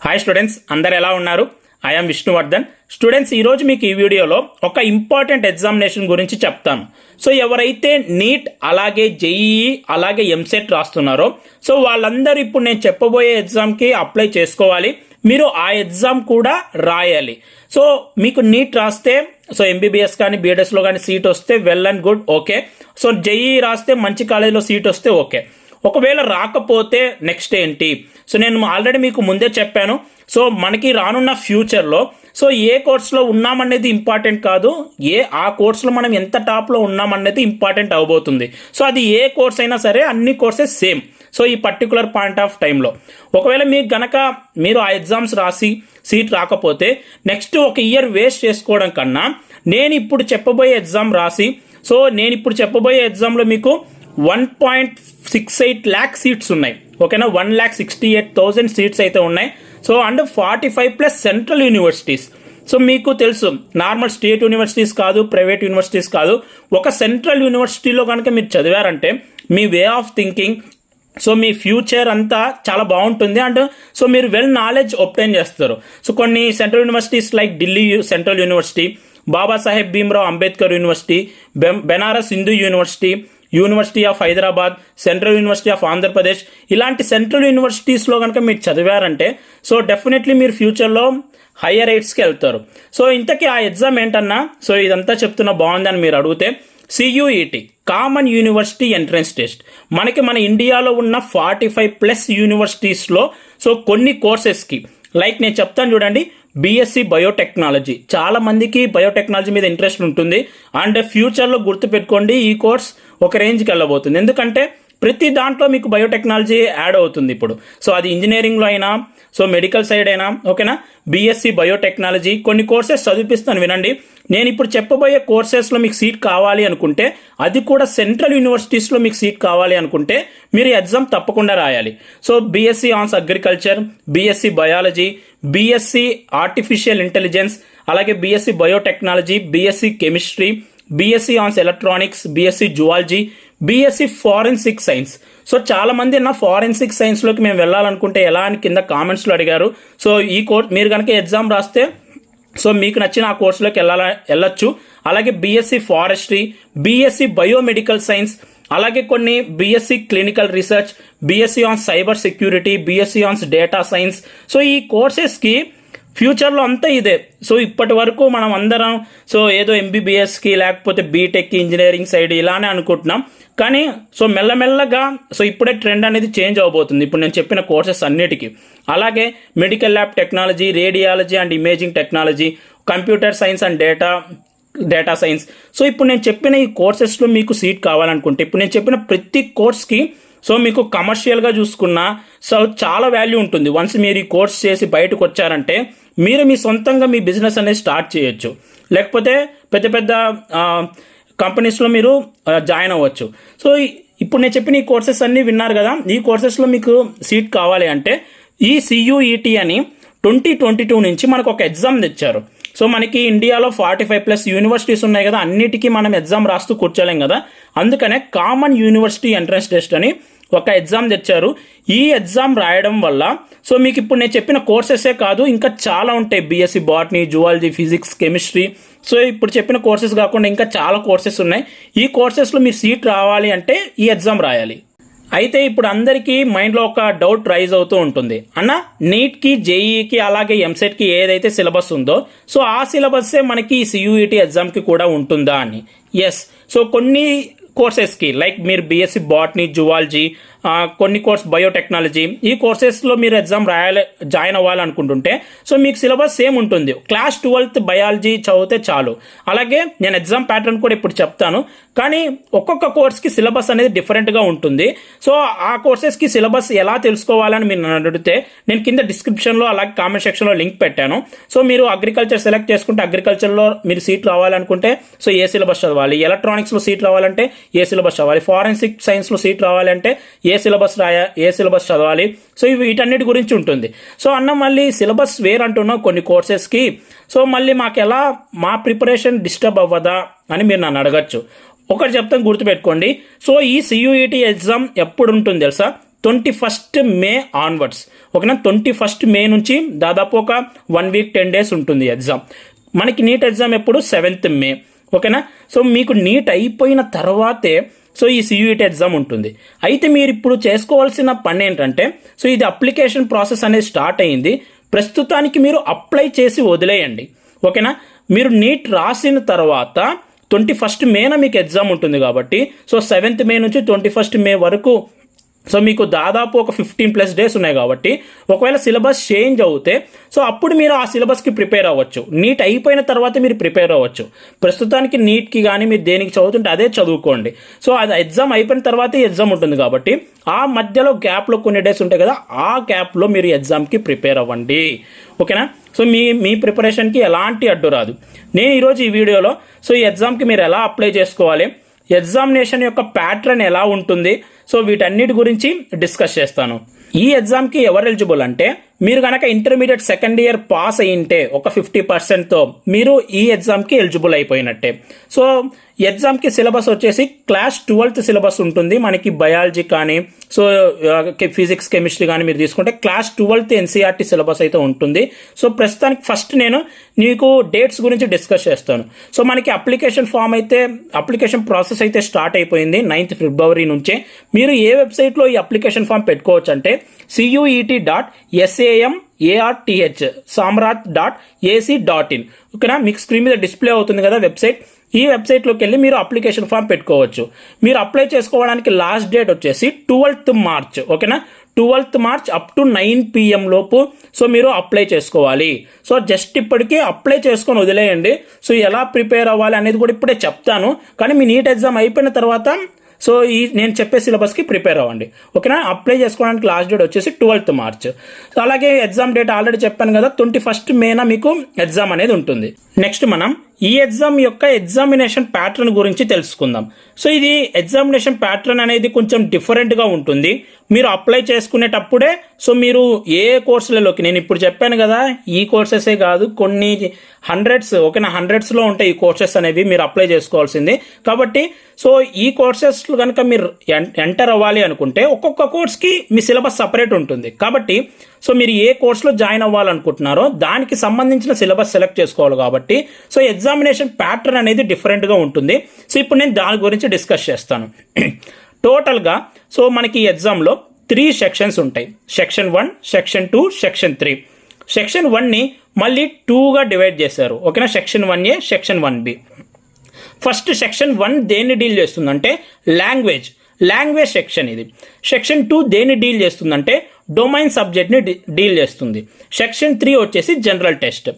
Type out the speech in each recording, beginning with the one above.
Hi students, అందరు ఎలా ఉన్నారు? ఐఎమ్ విష్ణువర్ధన్. స్టూడెంట్స్, ఈరోజు మీకు ఈ వీడియోలో ఒక ఇంపార్టెంట్ ఎగ్జామినేషన్ గురించి చెప్తాను. సో ఎవరైతే నీట్ అలాగే జేఈఈ అలాగే ఎంసెట్ రాస్తున్నారో సో వాళ్ళందరూ ఇప్పుడు నేను చెప్పబోయే ఎగ్జామ్కి అప్లై చేసుకోవాలి. మీరు ఆ ఎగ్జామ్ కూడా రాయాలి. సో మీకు నీట్ రాస్తే సో ఎంబీబీఎస్ కానీ బీఎడ్ఎస్లో కానీ సీట్ వస్తే well and good, okay. So JEE రాస్తే మంచి కాలేజీలో సీట్ వస్తే ఓకే. ఒకవేళ రాకపోతే నెక్స్ట్ ఏంటి? సో నేను ఆల్రెడీ మీకు ముందే చెప్పాను. సో మనకి రానున్న ఫ్యూచర్లో సో ఏ కోర్స్లో ఉన్నామనేది ఇంపార్టెంట్ కాదు, ఆ కోర్స్లో మనం ఎంత టాప్లో ఉన్నామనేది ఇంపార్టెంట్ అవబోతుంది. సో అది ఏ కోర్స్ అయినా సరే అన్ని కోర్సెస్ సేమ్. సో ఈ పర్టికులర్ పాయింట్ ఆఫ్ టైంలో ఒకవేళ మీకు గనక మీరు ఆ ఎగ్జామ్స్ రాసి సీట్ రాకపోతే నెక్స్ట్ ఒక ఇయర్ వేస్ట్ చేసుకోవడం కన్నా నేను ఇప్పుడు చెప్పబోయే ఎగ్జామ్ రాసి సో నేను ఇప్పుడు చెప్పబోయే ఎగ్జామ్లో మీకు 1.68 lakh సీట్స్ ఉన్నాయి, ఓకేనా. 1,68,000 సీట్స్ అయితే ఉన్నాయి. So and 45+ central universities. So మీకు తెలుసు, నార్మల్ స్టేట్ యూనివర్సిటీస్ కాదు, ప్రైవేట్ యూనివర్సిటీస్ కాదు, ఒక సెంట్రల్ యూనివర్సిటీలో కనుక మీరు చదివారంటే మీ వే ఆఫ్ థింకింగ్ సో మీ ఫ్యూచర్ అంతా చాలా బాగుంటుంది. అండ్ సో మీరు వెల్ నాలెడ్జ్ ఒబ్టైన్ చేస్తారు. సో కొన్ని central universities like Delhi central university, Babasaheb Bhimrao Ambedkar university, Benares Hindu university, university of Hyderabad, central university of Andhra Pradesh, ఇలాంటి సెంట్రల్ యూనివర్సిటీస్లో కనుక మీరు చదివారంటే సో డెఫినెట్లీ మీరు ఫ్యూచర్లో హయ్యర్ ఎయిడ్స్కి వెళ్తారు. సో ఇంతకీ ఆ ఎగ్జామ్ ఏంటన్నా? సో ఇదంతా చెప్తున్నా బాగుందని మీరు అడిగితే CUET, common university entrance test. మన ఇండియాలో ఉన్న 45+ యూనివర్సిటీస్లో సో కొన్ని కోర్సెస్కి లైక్ నేను చెప్తాను చూడండి. బీఎస్సీ బయోటెక్నాలజీ, చాలా మందికి బయోటెక్నాలజీ మీద ఇంట్రెస్ట్ ఉంటుంది. అండ్ ఫ్యూచర్లో గుర్తుపెట్టుకోండి, ఈ కోర్స్ ఒక రేంజ్కి వెళ్ళబోతుంది. ఎందుకంటే ప్రతి దాంట్లో మీకు బయోటెక్నాలజీ యాడ్ అవుతుంది ఇప్పుడు. సో అది ఇంజనీరింగ్లో అయినా సో మెడికల్ సైడ్ అయినా, ఓకేనా. బీఎస్సీ బయోటెక్నాలజీ కొన్ని కోర్సెస్ చదివిపిస్తాను వినండి. నేను ఇప్పుడు చెప్పబోయే కోర్సెస్లో మీకు సీట్ కావాలి అనుకుంటే, అది కూడా సెంట్రల్ యూనివర్సిటీస్లో మీకు సీట్ కావాలి అనుకుంటే మీరు ఎగ్జామ్ తప్పకుండా రాయాలి. So BSc hons agriculture, BSc biology, BSc artificial intelligence, అలాగే BSc biotechnology, BSc chemistry, BSc hons electronics, BSc zoology, BSc forensic science. So చాలా మంది నా ఫారెన్సిక్ సైన్స్లోకి మేము వెళ్ళాలనుకుంటే ఎలా అని కింద కామెంట్స్లో అడిగారు. సో ఈ కోర్స్ మీరు కనుక ఎగ్జామ్ రాస్తే సో మీకు నచ్చిన ఆ కోర్సులోకి వెళ్ళొచ్చు. అలాగే BSc forestry, BSc biomedical science, అలాగే కొన్ని BSc clinical research, BSc on cyber security, BSc hons data science. So ఈ కోర్సెస్కి ఫ్యూచర్లో అంతా ఇదే. సో ఇప్పటి వరకు మనం అందరం సో ఏదో ఎంబీబీఎస్కి లేకపోతే బీటెక్కి ఇంజనీరింగ్ సైడ్ ఇలానే అనుకుంటున్నాం. కానీ సో మెల్లమెల్లగా సో ఇప్పుడే ట్రెండ్ అనేది చేంజ్ అవబోతుంది ఇప్పుడు నేను చెప్పిన కోర్సెస్ అన్నిటికీ. అలాగే medical lab technology, radiology and imaging technology, computer science and data science. So ఇప్పుడు నేను చెప్పిన ఈ కోర్సెస్లో మీకు సీట్ కావాలనుకుంటే ఇప్పుడు నేను చెప్పిన ప్రతి కోర్స్కి సో మీకు కమర్షియల్గా చూసుకున్నా సో చాలా వాల్యూ ఉంటుంది. వన్స్ మీరు ఈ కోర్స్ చేసి బయటకు వచ్చారంటే మీరు మీ సొంతంగా మీ బిజినెస్ అనేది స్టార్ట్ చేయొచ్చు, లేకపోతే పెద్ద పెద్ద కంపెనీస్లో మీరు జాయిన్ అవ్వచ్చు. సో ఇప్పుడు నేను చెప్పిన ఈ కోర్సెస్ అన్నీ విన్నారు కదా. ఈ కోర్సెస్లో మీకు సీట్ కావాలి అంటే ఈ సియూఈటీ అని 2022 నుంచి మనకు ఒక ఎగ్జామ్ తెచ్చారు. సో మనకి ఇండియాలో 45+ యూనివర్సిటీస్ ఉన్నాయి కదా, అన్నిటికీ మనం ఎగ్జామ్ రాస్తూ కూర్చోలేం కదా. అందుకనే కామన్ యూనివర్సిటీ ఎంట్రన్స్ టెస్ట్ అని ఒక ఎగ్జామ్ తెచ్చారు. ఈ ఎగ్జామ్ రాయడం వల్ల సో మీకు ఇప్పుడు నేను చెప్పిన కోర్సెసే కాదు ఇంకా చాలా ఉంటాయి. BSc botany, zoology, physics, chemistry. So ఇప్పుడు చెప్పిన కోర్సెస్ కాకుండా ఇంకా చాలా కోర్సెస్ ఉన్నాయి. ఈ కోర్సెస్లో మీరు సీట్ రావాలి అంటే ఈ ఎగ్జామ్ రాయాలి. అయితే ఇప్పుడు అందరికీ మైండ్లో ఒక డౌట్ రైజ్ అవుతూ ఉంటుంది, అన్న నీట్కి, జేఈకి అలాగే ఎంసెట్కి ఏదైతే సిలబస్ ఉందో సో ఆ సిలబస్సే మనకి సియూఈటీ ఎగ్జామ్కి కూడా ఉంటుందా అని. ఎస్. సో కొన్ని కోర్సెస్కి లైక్ మీరు బీఎస్సీ బాటనీ, జువాలజీ, కొన్ని కోర్స్ బయోటెక్నాలజీ, ఈ కోర్సెస్లో మీరు ఎగ్జామ్ జాయిన్ అవ్వాలనుకుంటుంటే సో మీకు సిలబస్ సేమ్ ఉంటుంది. క్లాస్ 12th బయాలజీ చదివితే చాలు. అలాగే నేను ఎగ్జామ్ ప్యాటర్న్ కూడా ఇప్పుడు చెప్తాను, కానీ ఒక్కొక్క కోర్స్కి సిలబస్ అనేది డిఫరెంట్గా ఉంటుంది. సో ఆ కోర్సెస్కి సిలబస్ ఎలా తెలుసుకోవాలని మీరు నన్ను అడిగితే నేను కింద డిస్క్రిప్షన్లో అలాగే కామెంట్ సెక్షన్లో లింక్ పెట్టాను. సో మీరు అగ్రికల్చర్ సెలెక్ట్ చేసుకుంటే అగ్రికల్చర్లో మీరు సీట్ రావాలనుకుంటే సో ఏ సిలబస్ చదవాలి, ఎలక్ట్రానిక్స్లో సీట్ రావాలంటే ఏ సిలబస్ చదవాలి, ఫారెన్సిక్ సైన్స్లో సీట్ రావాలంటే ఏ సిలబస్ చదవాలి. సో వీటన్నిటి గురించి ఉంటుంది. సో అన్న మళ్ళీ సిలబస్ వేర్ అంటున్నావు కొన్ని కోర్సెస్కి, సో మళ్ళీ మాకు ఎలా మా ప్రిపరేషన్ డిస్టర్బ్ అవ్వదా అని మీరు నన్ను అడగచ్చు. ఒకటి చెప్తాను, గుర్తుపెట్టుకోండి. సో ఈ సియూఈటీ ఎగ్జామ్ ఎప్పుడు ఉంటుంది తెలుసా? 21 మే ఆన్వర్డ్స్, ఓకేనా. 21 మే నుంచి దాదాపు ఒక 1 వీక్ 10 డేస్ ఉంటుంది ఎగ్జామ్. మనకి నీట్ ఎగ్జామ్ ఎప్పుడు 7th మే, ఓకేనా. సో మీకు నీట్ అయిపోయిన తర్వాతే సో ఈ CUET ఎగ్జామ్ ఉంటుంది. అయితే మీరు ఇప్పుడు చేసుకోవాల్సిన పని ఏంటంటే, సో ఇది అప్లికేషన్ ప్రాసెస్ అనేది స్టార్ట్ అయ్యింది. ప్రస్తుతానికి మీరు అప్లై చేసి వదిలేయండి, ఓకేనా. మీరు నీట్ రాసిన తర్వాత 21 మేన మీకు ఎగ్జామ్ ఉంటుంది కాబట్టి, సో 7th మే నుంచి 21 మే వరకు సో మీకు దాదాపు ఒక 15+ డేస్ ఉన్నాయి కాబట్టి, ఒకవేళ సిలబస్ చేంజ్ అవుతే సో అప్పుడు మీరు ఆ సిలబస్కి ప్రిపేర్ అవ్వచ్చు. నీట్ అయిపోయిన తర్వాత మీరు ప్రిపేర్ అవ్వచ్చు. ప్రస్తుతానికి నీట్కి కానీ మీరు దేనికి చదువుతుంటే అదే చదువుకోండి. సో అది ఎగ్జామ్ అయిపోయిన తర్వాత ఎగ్జామ్ ఉంటుంది కాబట్టి ఆ మధ్యలో గ్యాప్లో కొన్ని డేస్ ఉంటాయి కదా, ఆ గ్యాప్లో మీరు ఎగ్జామ్కి ప్రిపేర్ అవ్వండి, ఓకేనా. సో మీ ప్రిపరేషన్కి ఎలాంటి అడ్డు రాదు. నేను ఈరోజు ఈ వీడియోలో సో ఈ ఎగ్జామ్కి మీరు ఎలా అప్లై చేసుకోవాలి, ఎగ్జామినేషన్ యొక్క ప్యాటర్న్ ఎలా ఉంటుంది, సో వీటన్నిటి గురించి డిస్కస్ చేస్తాను. ఈ ఎగ్జామ్కి ఎవరు ఎలిజిబుల్ అంటే, మీరు కనుక ఇంటర్మీడియట్ సెకండ్ ఇయర్ పాస్ అయ్యింటే ఒక 50%తో మీరు ఈ ఎగ్జామ్కి ఎలిజిబుల్ అయిపోయినట్టే. సో ఎగ్జామ్కి సిలబస్ వచ్చేసి క్లాస్ 12th సిలబస్ ఉంటుంది మనకి. బయాలజీ కానీ సో ఫిజిక్స్ కెమిస్ట్రీ కానీ మీరు తీసుకుంటే క్లాస్ 12th NCERT సిలబస్ అయితే ఉంటుంది. సో ప్రస్తుతానికి ఫస్ట్ నేను నీకు డేట్స్ గురించి డిస్కస్ చేస్తాను. సో మనకి అప్లికేషన్ ప్రాసెస్ అయితే స్టార్ట్ అయిపోయింది 9th ఫిబ్రవరి నుంచే. మీరు ఏ వెబ్సైట్లో ఈ అప్లికేషన్ ఫామ్ పెట్టుకోవచ్చు అంటే CUET.SAMRAT.AC.in, ఓకేనా. మీకు స్క్రీన్ మీద డిస్ప్లే అవుతుంది కదా వెబ్సైట్. ఈ వెబ్సైట్లోకి వెళ్ళి మీరు అప్లికేషన్ ఫామ్ పెట్టుకోవచ్చు. మీరు అప్లై చేసుకోవడానికి లాస్ట్ డేట్ వచ్చేసి 12th మార్చ్, ఓకేనా. 12th March up to 9 PM లోపు సో మీరు అప్లై చేసుకోవాలి. సో జస్ట్ ఇప్పటికీ అప్లై చేసుకొని వదిలేయండి. సో ఎలా ప్రిపేర్ అవ్వాలి అనేది కూడా ఇప్పుడే చెప్తాను. కానీ మీ నీట్ ఎగ్జామ్ అయిపోయిన తర్వాత సో నేను చెప్పే సిలబస్కి ప్రిపేర్ అవ్వండి, ఓకేనా. అప్లై చేసుకోవడానికి లాస్ట్ డేట్ వచ్చేసి 12th మార్చ్. సో అలాగే ఎగ్జామ్ డేట్ ఆల్రెడీ చెప్పాను కదా, 21 మేన మీకు ఎగ్జామ్ అనేది ఉంటుంది. నెక్స్ట్ మనం ఈ ఎగ్జామ్ యొక్క ఎగ్జామినేషన్ ప్యాటర్న్ గురించి తెలుసుకుందాం. సో ఇది ఎగ్జామినేషన్ ప్యాటర్న్ అనేది కొంచెం డిఫరెంట్గా ఉంటుంది. మీరు అప్లై చేసుకునేటప్పుడే సో మీరు ఏ కోర్సులలోకి, నేను ఇప్పుడు చెప్పాను కదా ఈ కోర్సెసే కాదు, కొన్ని హండ్రెడ్స్, ఓకేనా, హండ్రెడ్స్లో ఉంటాయి ఈ కోర్సెస్ అనేవి మీరు అప్లై చేసుకోవాల్సింది. కాబట్టి సో ఈ కోర్సెస్ కనుక మీరు ఎంటర్ అవ్వాలి అనుకుంటే ఒక్కొక్క కోర్స్కి మీ సిలబస్ సపరేట్ ఉంటుంది. కాబట్టి సో మీరు ఏ కోర్సులో జాయిన్ అవ్వాలనుకుంటున్నారో దానికి సంబంధించిన సిలబస్ సెలెక్ట్ చేసుకోవాలి. కాబట్టి సో ఎగ్జామినేషన్ ప్యాటర్న్ అనేది డిఫరెంట్గా ఉంటుంది. సో ఇప్పుడు నేను దాని గురించి డిస్కస్ చేస్తాను. టోటల్గా సో మనకి ఈ ఎగ్జామ్లో 3 సెక్షన్స్ ఉంటాయి. Section 1, section 2, section 3. సెక్షన్ 1ని మళ్ళీ 2గా డివైడ్ చేశారు, ఓకేనా. Section 1A, section 1B. First section 1 దేన్ని డీల్ చేస్తుందంటే లాంగ్వేజ్ సెక్షన్ ఇది. సెక్షన్ 2 దేన్ని డీల్ చేస్తుందంటే డొమైన్ సబ్జెక్ట్ని డీల్ చేస్తుంది. సెక్షన్ 3 వచ్చేసి జనరల్ టెస్ట్.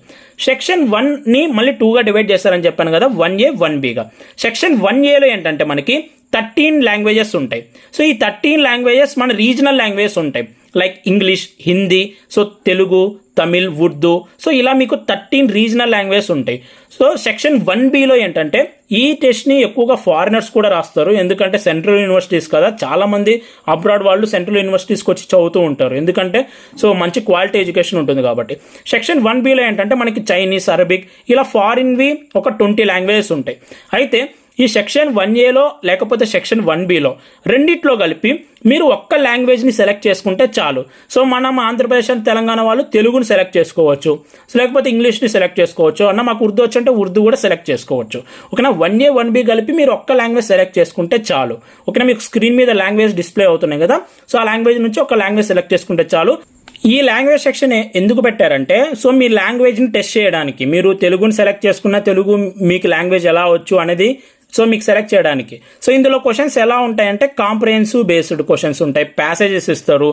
సెక్షన్ 1ని మళ్ళీ 2గా డివైడ్ చేస్తారని చెప్పాను కదా, 1A, 1Bగా. సెక్షన్ 1Aలో ఏంటంటే మనకి 13 లాంగ్వేజెస్ ఉంటాయి. సో ఈ 13 లాంగ్వేజెస్ మన రీజనల్ లాంగ్వేజెస్ ఉంటాయి, like English, Hindi, so Telugu, Tamil, Urdu. So ఇలా మీకు 13 రీజనల్ లాంగ్వేజెస్ ఉంటాయి. సో సెక్షన్ 1Bలో ఏంటంటే ఈ టెస్ట్ని ఎక్కువగా ఫారినర్స్ కూడా రాస్తారు, ఎందుకంటే సెంట్రల్ యూనివర్సిటీస్ కదా, చాలామంది అబ్రాడ్ వాళ్ళు సెంట్రల్ యూనివర్సిటీస్కి వచ్చి చదువుతూ ఉంటారు, ఎందుకంటే సో మంచి క్వాలిటీ ఎడ్యుకేషన్ ఉంటుంది కాబట్టి. సెక్షన్ 1Bలో ఏంటంటే మనకి చైనీస్, అరబిక్ ఇలా ఫారిన్వి ఒక 20 లాంగ్వేజెస్ ఉంటాయి. అయితే ఈ సెక్షన్ 1Aలో లేకపోతే సెక్షన్ 1Bలో రెండిట్లో కలిపి మీరు ఒక్క లాంగ్వేజ్ని సెలెక్ట్ చేసుకుంటే చాలు. సో మనం ఆంధ్రప్రదేశ్ అండ్ తెలంగాణ వాళ్ళు తెలుగుని సెలెక్ట్ చేసుకోవచ్చు, లేకపోతే ఇంగ్లీష్ని సెలెక్ట్ చేసుకోవచ్చు, అన్న మాకు ఉర్దూ వచ్చి అంటే ఉర్దూ కూడా సెలెక్ట్ చేసుకోవచ్చు, ఓకేనా. 1A, 1B కలిపి మీరు ఒక్క లాంగ్వేజ్ సెలెక్ట్ చేసుకుంటే చాలు, ఓకేనా. మీకు స్క్రీన్ మీద లాంగ్వేజ్ డిస్ప్లే అవుతున్నాయి కదా, సో ఆ లాంగ్వేజ్ నుంచి ఒక లాంగ్వేజ్ సెలెక్ట్ చేసుకుంటే చాలు. ఈ లాంగ్వేజ్ సెక్షన్ ఎందుకు పెట్టారంటే సో మీ లాంగ్వేజ్ని టెస్ట్ చేయడానికి, మీరు తెలుగుని సెలెక్ట్ చేసుకున్న తెలుగు మీకు లాంగ్వేజ్ ఎలా వచ్చు అనేది సో మీకు సెలెక్ట్ చేయడానికి. సో ఇందులో క్వశ్చన్స్ ఎలా ఉంటాయంటే కాంప్రహెన్సివ్ బేస్డ్ క్వశ్చన్స్ ఉంటాయి, ప్యాసేజెస్ ఇస్తారు,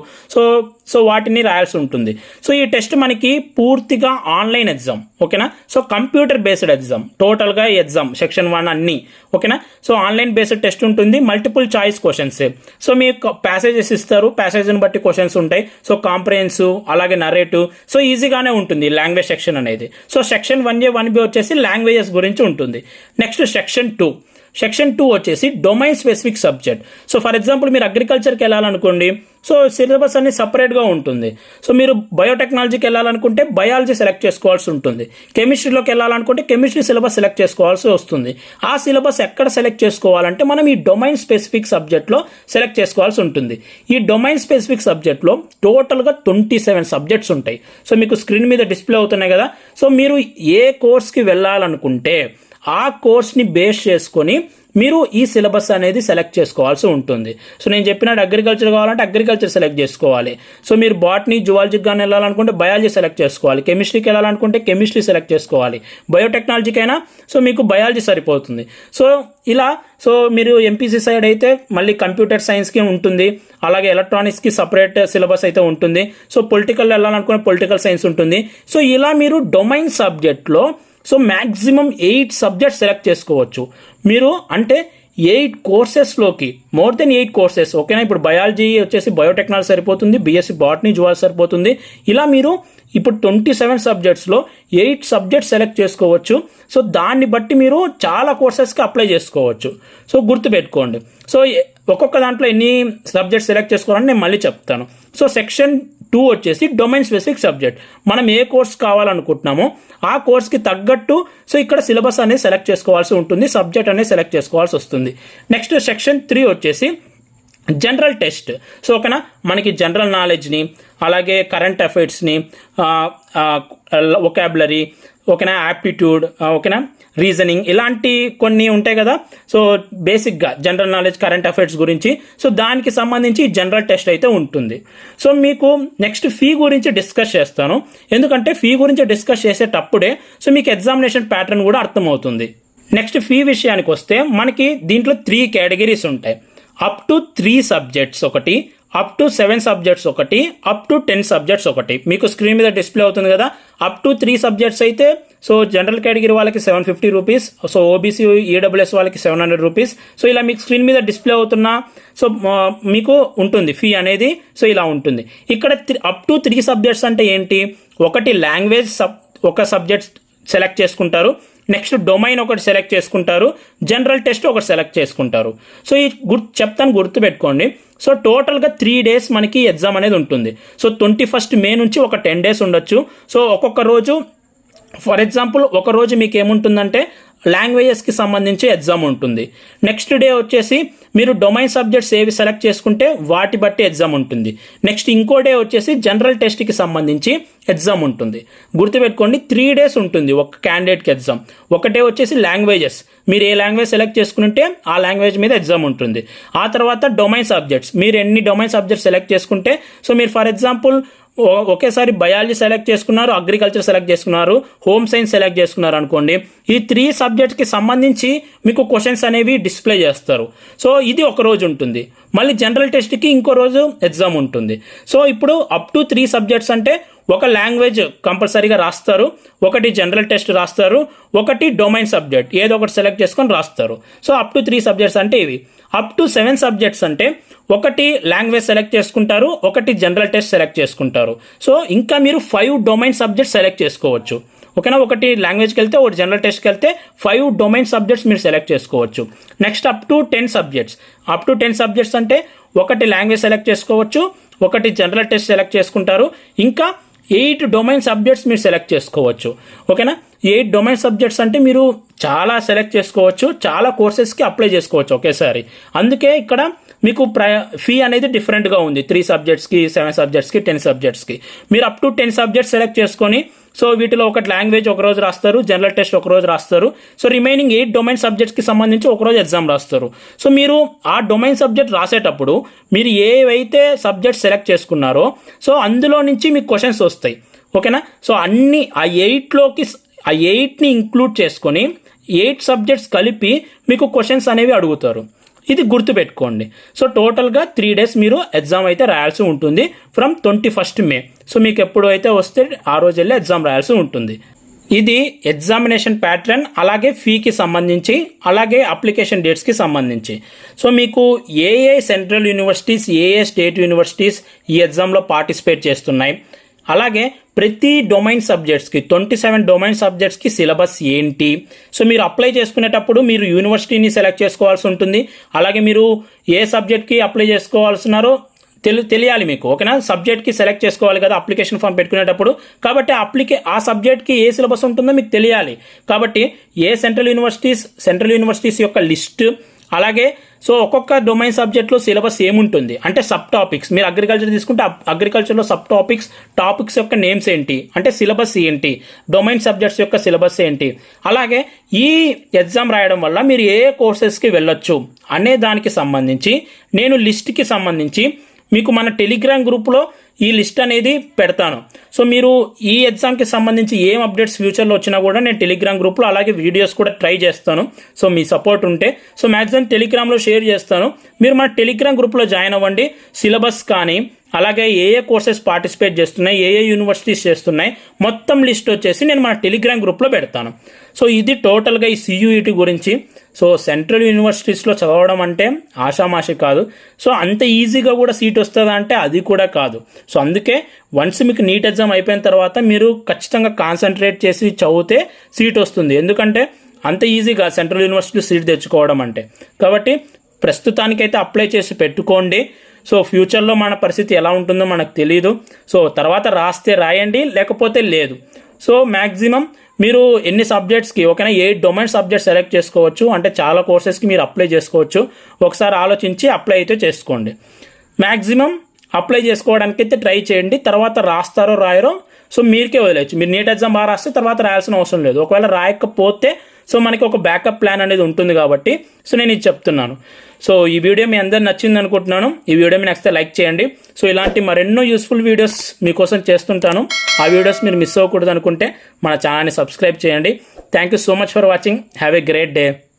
సో వాటిని రాయాల్సి ఉంటుంది. సో ఈ టెస్ట్ మనకి పూర్తిగా ఆన్లైన్ ఎగ్జామ్, ఓకేనా. సో కంప్యూటర్ బేస్డ్ ఎగ్జామ్, టోటల్గా ఎగ్జామ్ సెక్షన్ 1 అన్నీ, ఓకేనా. సో ఆన్లైన్ బేస్డ్ టెస్ట్ ఉంటుంది, మల్టిపుల్ చాయిస్ క్వశ్చన్స్. సో మీకు ప్యాసేజెస్ ఇస్తారు, ప్యాసేజ్ని బట్టి క్వశ్చన్స్ ఉంటాయి. సో కాంప్రహెన్సివ్ అలాగే నరేటివ్, సో ఈజీగానే ఉంటుంది లాంగ్వేజ్ సెక్షన్ అనేది. సో సెక్షన్ 1A, 1B వచ్చేసి లాంగ్వేజెస్ గురించి ఉంటుంది. Next section 2. సెక్షన్ 2 వచ్చేసి domain specific subject. So for example మీరు అగ్రికల్చర్కి వెళ్ళాలనుకోండి, సో సిలబస్ అన్ని సపరేట్గా ఉంటుంది. సో మీరు బయోటెక్నాలజీకి వెళ్ళాలనుకుంటే బయాలజీ సెలెక్ట్ చేసుకోవాల్సి ఉంటుంది. కెమిస్ట్రీలోకి వెళ్ళాలనుకుంటే కెమిస్ట్రీ సిలబస్ సెలెక్ట్ చేసుకోవాల్సి వస్తుంది. ఆ సిలబస్ ఎక్కడ సెలెక్ట్ చేసుకోవాలంటే మనం ఈ డొమైన్ స్పెసిఫిక్ సబ్జెక్ట్లో సెలెక్ట్ చేసుకోవాల్సి ఉంటుంది. ఈ డొమైన్ స్పెసిఫిక్ సబ్జెక్ట్లో టోటల్గా 27 సబ్జెక్ట్స్ ఉంటాయి. సో మీకు స్క్రీన్ మీద డిస్ప్లే అవుతున్నాయి కదా. సో మీరు ఏ కోర్స్కి వెళ్ళాలనుకుంటే ఆ కోర్స్ని బేస్ చేసుకొని మీరు ఈ సిలబస్ అనేది సెలెక్ట్ చేసుకోవాల్సి ఉంటుంది. సో నేను చెప్పినట్టు అగ్రికల్చర్ కావాలంటే అగ్రికల్చర్ సెలెక్ట్ చేసుకోవాలి. సో మీరు బాటనీ జువాలజీకి కానీ వెళ్ళాలనుకుంటే బయాలజీ సెలెక్ట్ చేసుకోవాలి. కెమిస్ట్రీకి వెళ్ళాలనుకుంటే కెమిస్ట్రీ సెలెక్ట్ చేసుకోవాలి. బయోటెక్నాలజీకైనా సో మీకు బయాలజీ సరిపోతుంది. సో ఇలా సో మీరు ఎంపీసీ సైడ్ అయితే మళ్ళీ కంప్యూటర్ సైన్స్కి ఉంటుంది, అలాగే ఎలక్ట్రానిక్స్కి సపరేట్ సిలబస్ అయితే ఉంటుంది. సో పొలిటికల్ వెళ్ళాలనుకునే పొలిటికల్ సైన్స్ ఉంటుంది. సో ఇలా మీరు డొమైన్ సబ్జెక్ట్లో సో మ్యాక్సిమం 8 సబ్జెక్ట్స్ సెలెక్ట్ చేసుకోవచ్చు మీరు. అంటే 8 కోర్సెస్లోకి మోర్ దెన్ 8 కోర్సెస్, ఓకేనా. ఇప్పుడు బయాలజీ వచ్చేసి బయోటెక్నాలజీ సరిపోతుంది, బీఎస్సీ బాటనీ జువాలజీ సరిపోతుంది. ఇలా మీరు ఇప్పుడు 27 సబ్జెక్ట్స్లో 8 సబ్జెక్ట్స్ సెలెక్ట్ చేసుకోవచ్చు. సో దాన్ని బట్టి మీరు చాలా కోర్సెస్కి అప్లై చేసుకోవచ్చు. సో గుర్తుపెట్టుకోండి. సో ఒక్కొక్క దాంట్లో ఎన్ని సబ్జెక్ట్స్ సెలెక్ట్ చేసుకోవాలని నేను మళ్ళీ చెప్తాను. సో సెక్షన్ 2 వచ్చేసి డొమైన్ స్పెసిఫిక్ సబ్జెక్ట్. మనం ఏ కోర్స్ కావాలనుకుంటున్నామో ఆ కోర్స్కి తగ్గట్టు సో ఇక్కడ సిలబస్ అనేది సెలెక్ట్ చేసుకోవాల్సి ఉంటుంది, సబ్జెక్ట్ అనేది సెలెక్ట్ చేసుకోవాల్సి వస్తుంది. నెక్స్ట్ సెక్షన్ 3 వచ్చేసి జనరల్ టెస్ట్. సో ఓకేనా, మనకి జనరల్ నాలెడ్జ్ని, అలాగే కరెంట్ అఫైర్స్ని, వొకాబులరీ, ఓకేనా, యాప్టిట్యూడ్, ఓకేనా, రీజనింగ్, ఇలాంటి కొన్ని ఉంటాయి కదా. సో బేసిక్గా జనరల్ నాలెడ్జ్, కరెంట్ అఫైర్స్ గురించి సో దానికి సంబంధించి జనరల్ టెస్ట్ అయితే ఉంటుంది. సో మీకు నెక్స్ట్ ఫీ గురించి డిస్కస్ చేస్తాను, ఎందుకంటే ఫీ గురించి డిస్కస్ చేసేటప్పుడే సో మీకు ఎగ్జామినేషన్ ప్యాటర్న్ కూడా అర్థమవుతుంది. నెక్స్ట్ ఫీ విషయానికి వస్తే మనకి దీంట్లో 3 కేటగిరీస్ ఉంటాయి. అప్ టు 3 సబ్జెక్ట్స్ ఒకటి, అప్ టు 7 సబ్జెక్ట్స్ ఒకటి, అప్ టు 10 సబ్జెక్ట్స్ ఒకటి. మీకు స్క్రీన్ మీద డిస్ప్లే అవుతుంది కదా. అప్ టు 3 సబ్జెక్ట్స్ అయితే సో జనరల్ కేటగిరీ వాళ్ళకి 750 రూపీస్, సో ఓబీసీ ఈడబ్ల్యూఎస్ వాళ్ళకి 700 రూపీస్. సో ఇలా మీకు స్క్రీన్ మీద డిస్ప్లే అవుతున్న సో మీకు ఉంటుంది ఫీ అనేది. సో ఇలా ఉంటుంది. ఇక్కడ అప్ టు 3 సబ్జెక్ట్స్ అంటే ఏంటి, ఒకటి లాంగ్వేజ్ ఒక సబ్జెక్ట్ సెలెక్ట్ చేసుకుంటారు, నెక్స్ట్ డొమైన్ ఒకటి సెలెక్ట్ చేసుకుంటారు, జనరల్ టెస్ట్ ఒకటి సెలెక్ట్ చేసుకుంటారు. సో ఈ చెప్తాను, గుర్తుపెట్టుకోండి. సో టోటల్గా 3 డేస్ మనకి ఎగ్జామ్ అనేది ఉంటుంది. సో 21 మే నుంచి ఒక 10 డేస్ ఉండొచ్చు. సో ఒక్కొక్క రోజు ఫర్ ఎగ్జాంపుల్ ఒక రోజు మీకు ఏముంటుందంటే లాంగ్వేజెస్కి సంబంధించి ఎగ్జామ్ ఉంటుంది. నెక్స్ట్ డే వచ్చేసి మీరు డొమైన్ సబ్జెక్ట్స్ ఏవి సెలెక్ట్ చేసుకుంటే వాటి బట్టి ఎగ్జామ్ ఉంటుంది. నెక్స్ట్ ఇంకో డే వచ్చేసి జనరల్ టెస్ట్కి సంబంధించి ఎగ్జామ్ ఉంటుంది. గుర్తుపెట్టుకోండి, 3 డేస్ ఉంటుంది ఒక క్యాండిడేట్కి ఎగ్జామ్. ఒక డే వచ్చేసి లాంగ్వేజెస్, మీరు ఏ లాంగ్వేజ్ సెలెక్ట్ చేసుకుంటే ఆ లాంగ్వేజ్ మీద ఎగ్జామ్ ఉంటుంది. ఆ తర్వాత డొమైన్ సబ్జెక్ట్స్, మీరు ఎన్ని డొమైన్ సబ్జెక్ట్స్ సెలెక్ట్ చేసుకుంటే సో మీరు ఫర్ ఎగ్జాంపుల్ ఒకేసారి బయాలజీ సెలెక్ట్ చేసుకున్నారు, అగ్రికల్చర్ సెలెక్ట్ చేసుకున్నారు, హోమ్ సైన్స్ సెలెక్ట్ చేసుకున్నారు అనుకోండి, ఈ 3 సబ్జెక్ట్స్కి సంబంధించి మీకు క్వశ్చన్స్ అనేవి డిస్ప్లే చేస్తారు. సో ఇది ఒక రోజు ఉంటుంది. మళ్ళీ జనరల్ టెస్ట్కి ఇంకో రోజు ఎగ్జామ్ ఉంటుంది. సో ఇప్పుడు అప్ టు 3 సబ్జెక్ట్స్ అంటే ఒక లాంగ్వేజ్ కంపల్సరీగా రాస్తారు, ఒకటి జనరల్ టెస్ట్ రాస్తారు, ఒకటి డొమైన్ సబ్జెక్ట్ ఏదో ఒకటి సెలెక్ట్ చేసుకొని రాస్తారు. సో అప్ టు 3 సబ్జెక్ట్స్ అంటే ఇవి. అప్ టు 7 సబ్జెక్ట్స్ అంటే ఒకటి లాంగ్వేజ్ సెలెక్ట్ చేసుకుంటారు, ఒకటి జనరల్ టెస్ట్ సెలెక్ట్ చేసుకుంటారు. సో ఇంకా మీరు 5 డొమైన్ సబ్జెక్ట్స్ సెలెక్ట్ చేసుకోవచ్చు. ఓకేనా, ఒకటి లాంగ్వేజ్కి వెళ్తే ఒకటి జనరల్ టెస్ట్కి వెళ్తే 5 డొమైన్ సబ్జెక్ట్స్ మీరు సెలెక్ట్ చేసుకోవచ్చు. Next up to 10 subjects. Up to 10 subjects అంటే ఒకటి లాంగ్వేజ్ సెలెక్ట్ చేసుకోవచ్చు, ఒకటి జనరల్ టెస్ట్ సెలెక్ట్ చేసుకుంటారు, ఇంకా 8 డొమైన్ సబ్జెక్ట్స్ మీరు సెలెక్ట్ చేసుకోవచ్చు. ఓకేనా, 8 డొమైన్ సబ్జెక్ట్స్ అంటే మీరు చాలా సెలెక్ట్ చేసుకోవచ్చు, చాలా కోర్సెస్కి అప్లై చేసుకోవచ్చు ఒకేసారి. అందుకే ఇక్కడ మీకు ఫీ అనేది డిఫరెంట్గా ఉంది. 3 సబ్జెక్ట్స్కి, 7 సబ్జెక్ట్స్కి, 10 సబ్జెక్ట్స్కి. మీరు అప్ టు 10 సబ్జెక్ట్స్ సెలెక్ట్ చేసుకొని సో వీటిలో ఒకటి లాంగ్వేజ్ ఒక రోజు రాస్తారు, జనరల్ టెస్ట్ ఒక రోజు రాస్తారు. సో రిమైనింగ్ 8 డొమైన్ సబ్జెక్ట్స్కి సంబంధించి ఒక రోజు ఎగ్జామ్ రాస్తారు. సో మీరు ఆ డొమైన్ సబ్జెక్ట్ రాసేటప్పుడు మీరు ఏవైతే సబ్జెక్ట్ సెలెక్ట్ చేసుకున్నారో సో అందులో నుంచి మీకు క్వశ్చన్స్ వస్తాయి. ఓకేనా, సో అన్ని ఆ 8ని ఇంక్లూడ్ చేసుకొని 8 సబ్జెక్ట్స్ కలిపి మీకు క్వశ్చన్స్ అనేవి అడుగుతారు. ఇది గుర్తుపెట్టుకోండి. సో టోటల్గా 3 డేస్ మీరు ఎగ్జామ్ అయితే రాయాల్సి ఉంటుంది ఫ్రమ్ 21 మే. సో మీకు ఎప్పుడు అయితే వస్తే ఆ రోజు వెళ్ళి ఎగ్జామ్ రాయాల్సి ఉంటుంది. ఇది ఎగ్జామినేషన్ ప్యాటర్న్, అలాగే ఫీకి సంబంధించి, అలాగే అప్లికేషన్ డేట్స్కి సంబంధించి. సో మీకు ఏ సెంట్రల్ యూనివర్సిటీస్, ఏ స్టేట్ యూనివర్సిటీస్ ఈ ఎగ్జామ్లో పార్టిసిపేట్ చేస్తున్నాయి, అలాగే ప్రతి డొమైన్ సబ్జెక్ట్స్కి 27 డొమైన్ సబ్జెక్ట్స్కి సిలబస్ ఏంటి. సో మీరు అప్లై చేసుకునేటప్పుడు మీరు యూనివర్సిటీని సెలెక్ట్ చేసుకోవాల్సి ఉంటుంది. అలాగే మీరు ఏ సబ్జెక్ట్కి అప్లై చేసుకోవాల్సినారో తెలియాలి మీకు, ఓకేనా. సబ్జెక్ట్కి సెలెక్ట్ చేసుకోవాలి కదా అప్లికేషన్ ఫామ్ పెట్టుకునేటప్పుడు. కాబట్టి ఆ సబ్జెక్ట్కి ఏ సిలబస్ ఉంటుందో మీకు తెలియాలి. కాబట్టి ఏ సెంట్రల్ యూనివర్సిటీస్ యొక్క లిస్ట్, అలాగే సో ఒక్కొక్క డొమైన్ సబ్జెక్ట్లో సిలబస్ ఏముంటుంది అంటే సబ్ టాపిక్స్. మీరు అగ్రికల్చర్ తీసుకుంటే అగ్రికల్చర్లో సబ్ టాపిక్స్ యొక్క నేమ్స్ ఏంటి, అంటే సిలబస్ ఏంటి, డొమైన్ సబ్జెక్ట్స్ యొక్క సిలబస్ ఏంటి, అలాగే ఈ ఎగ్జామ్ రాయడం వల్ల మీరు ఏ కోర్సెస్కి వెళ్ళొచ్చు అనే దానికి సంబంధించి నేను లిస్ట్కి సంబంధించి మీకు మన టెలిగ్రామ్ గ్రూప్లో ఈ లిస్ట్ అనేది పెడతాను. సో మీరు ఈ ఎగ్జామ్కి సంబంధించి ఏం అప్డేట్స్ ఫ్యూచర్లో వచ్చినా కూడా నేను టెలిగ్రామ్ గ్రూప్లో అలాగే వీడియోస్ కూడా ట్రై చేస్తాను. సో మీ సపోర్ట్ ఉంటే సో మ్యాక్సిమం టెలిగ్రామ్లో షేర్ చేస్తాను. మీరు మన టెలిగ్రామ్ గ్రూప్లో జాయిన్ అవ్వండి. సిలబస్ కానీ అలాగే ఏ కోర్సెస్ పార్టిసిపేట్ చేస్తున్నాయి, ఏ యూనివర్సిటీస్ చేస్తున్నాయి, మొత్తం లిస్ట్ వచ్చేసి నేను మన టెలిగ్రామ్ గ్రూప్లో పెడతాను. సో ఇది టోటల్గా ఈ CUET గురించి. సో సెంట్రల్ యూనివర్సిటీస్లో చదవడం అంటే ఆషామాషి కాదు. సో అంత ఈజీగా కూడా సీట్ వస్తుందా అంటే అది కూడా కాదు. సో అందుకే వన్స్ మీకు నీట్ ఎగ్జామ్ అయిపోయిన తర్వాత మీరు ఖచ్చితంగా కాన్సన్ట్రేట్ చేసి చదివితే సీట్ వస్తుంది. ఎందుకంటే అంత ఈజీగా సెంట్రల్ యూనివర్సిటీ సీట్ తెచ్చుకోవడం అంటే. కాబట్టి ప్రస్తుతానికైతే అప్లై చేసి పెట్టుకోండి. సో ఫ్యూచర్లో మన పరిస్థితి ఎలా ఉంటుందో మనకు తెలియదు. సో తర్వాత రాస్తే రాయండి, లేకపోతే లేదు. సో మ్యాక్సిమం మీరు ఎన్ని సబ్జెక్ట్స్కి, ఓకేనా, 8 డొమైన్ సబ్జెక్ట్స్ సెలెక్ట్ చేసుకోవచ్చు. అంటే చాలా కోర్సెస్కి మీరు అప్లై చేసుకోవచ్చు. ఒకసారి ఆలోచించి అప్లై అయితే చేసుకోండి. మ్యాక్సిమం అప్లై చేసుకోవడానికి అయితే ట్రై చేయండి. తర్వాత రాస్తారో రాయరో సో మీరుకే వదిలేచ్చు. మీరు నీట్ ఎగ్జామ్ బాగా రాస్తే తర్వాత రాయాల్సిన అవసరం లేదు. ఒకవేళ రాయకపోతే సో మనకి ఒక బ్యాకప్ ప్లాన్ అనేది ఉంటుంది కాబట్టి సో నేను ఇది చెప్తున్నాను. సో ఈ వీడియో మీ అందరు నచ్చింది అనుకుంటున్నాను. ఈ వీడియో మీ నచ్చితే లైక్ చేయండి. సో ఇలాంటి మరెన్నో యూస్ఫుల్ వీడియోస్ మీకోసం చేస్తుంటాను. ఆ వీడియోస్ మీరు మిస్ అవ్వకూడదు అనుకుంటే మన ఛానల్ని సబ్స్క్రైబ్ చేయండి. Thank you so much for watching. Have a great day.